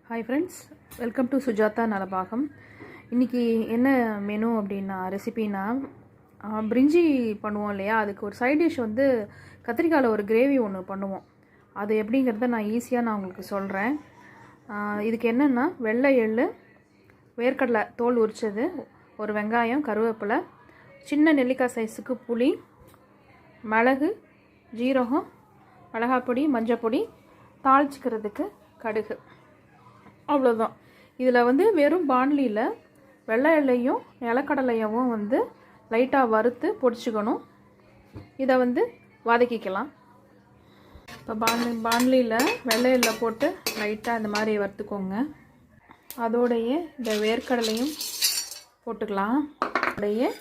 Hi friends, welcome to Sujatha Nalabagam. இன்றைக்கி என்ன menu அப்படின்னா ரெசிபின்னா பிரிஞ்சி பண்ணுவோம் இல்லையா, அதுக்கு ஒரு சைட் டிஷ் வந்து கத்திரிக்காயில் ஒரு கிரேவி ஒன்று பண்ணுவோம். அது எப்படிங்கிறத நான் ஈஸியாக உங்களுக்கு சொல்கிறேன். இதுக்கு என்னென்னா வெள்ளை எள்ளு, வேர்க்கடலை தோல் உரித்தது, ஒரு வெங்காயம், கருவேப்பிலை, சின்ன நெல்லிக்காய் சைஸுக்கு புளி, மிளகு, ஜீரகம், மிளகாப்பொடி, மஞ்சப்பொடி, தாளிச்சிக்கிறதுக்கு கடுகு, அவ்வளோதான். இதில் வந்து வெறும் பாண்லியில் வெள்ளை எள்ளையும் நிலக்கடலையவும் வந்து லைட்டாக வறுத்து பொடிச்சுக்கணும். இதை வந்து வதக்கிக்கலாம். இப்போ பாண்லியில் வெள்ளை எள்ளை போட்டு லைட்டாக இந்த மாதிரி வறுத்துக்கோங்க. அதோடைய இந்த வேர்க்கடலையும் போட்டுக்கலாம். அதோடைய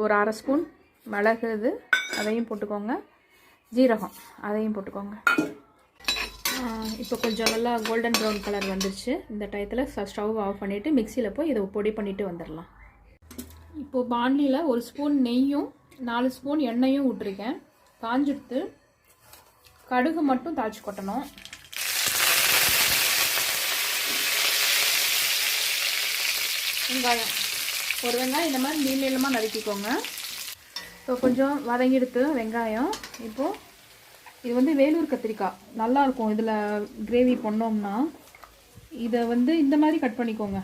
ஒரு அரை ஸ்பூன் மிளகு இது அதையும் போட்டுக்கோங்க. ஜீரகம் அதையும் போட்டுக்கோங்க. இப்போ கொஞ்சம் நல்லா கோல்டன் ப்ரௌன் கலர் வந்துருச்சு. இந்த டயத்தில் ஸ்டவ் ஆஃப் பண்ணிவிட்டு மிக்சியில் போய் இதை பொடி பண்ணிவிட்டு வந்துடலாம். இப்போது பாண்லியில் ஒரு ஸ்பூன் நெய்யும் 4 ஸ்பூன் எண்ணெயும் விட்டுருக்கேன். காஞ்சிடுத்து கடுகு மட்டும் தாளிச்சு கொட்டணும். வெங்காயம், ஒரு வெங்காயம் இந்த மாதிரி நீளமாக நறுக்கிக்கோங்க. இப்போ கொஞ்சம் வதங்கிடுத்து வெங்காயம். இப்போது இது வந்து வேலூர் கத்திரிக்காய் நல்லாயிருக்கும். இதில் கிரேவி பண்ணோம்னா இதை வந்து இந்த மாதிரி கட் பண்ணிக்கோங்க.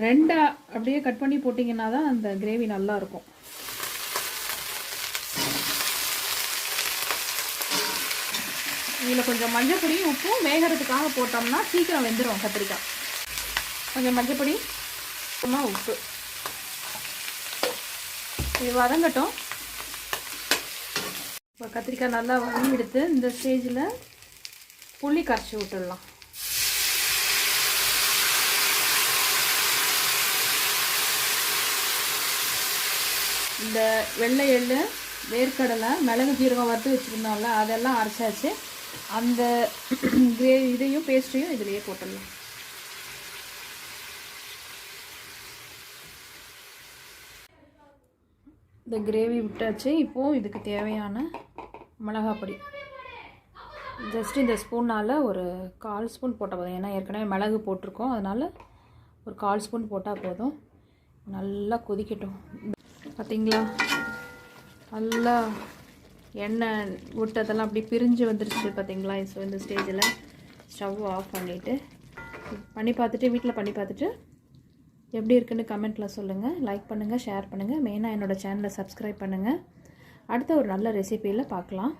ரெண்டாக அப்படியே கட் பண்ணி போட்டிங்கன்னா தான் அந்த கிரேவி நல்லாயிருக்கும். இதில் கொஞ்சம் மஞ்சப்பொடி உப்பும் வேகிறதுக்காக போட்டோம்னா சீக்கிரம் வெந்துடும் கத்திரிக்காய். கொஞ்சம் மஞ்சப்பொடி, உப்பு, இது வதங்கட்டும். இப்போ கத்திரிக்காய் நல்லா வதங்கிடுத்து இந்த ஸ்டேஜில் புளி கரைச்சி விட்டுடலாம். இந்த வெள்ளை எள்ளு, வேர்க்கடலை, மிளகு, ஜீரகம் வறுத்து வச்சுருந்தோம்ல அதெல்லாம் அரைச்சாச்சு. அந்த கிரேவி இதையும் பேஸ்ட்டையும் இதிலேயே போட்டுடலாம். இந்த கிரேவி விட்டாச்சு. இப்போது இதுக்கு தேவையான மிளகாப்பொடி ஜஸ்ட் இந்த ஸ்பூனால் ஒரு 1/4 ஸ்பூன் போட்டால் போதும். ஏன்னா ஏற்கனவே மிளகு போட்டிருக்கோம், அதனால் ஒரு 1/4 ஸ்பூன் போட்டால் போதும். நல்லா கொதிக்கட்டும். பார்த்திங்களா, நல்லா எண்ணெய் விட்டதெல்லாம் அப்படி பிரிஞ்சு வந்துருச்சு பார்த்திங்களா. ஸோ இந்த ஸ்டேஜில் ஸ்டவ் ஆஃப் பண்ணிவிட்டு பண்ணி பார்த்துட்டு வீட்டில் பண்ணி பார்த்துட்டு எப்படி இருக்குன்னு கமெண்ட்டில் சொல்லுங்கள். லைக் பண்ணுங்கள், ஷேர் பண்ணுங்கள். மெயினாக என்னோடய சேனலை சப்ஸ்கிரைப் பண்ணுங்கள். அடுத்த ஒரு நல்ல ரெசிபியில் பார்க்கலாம்.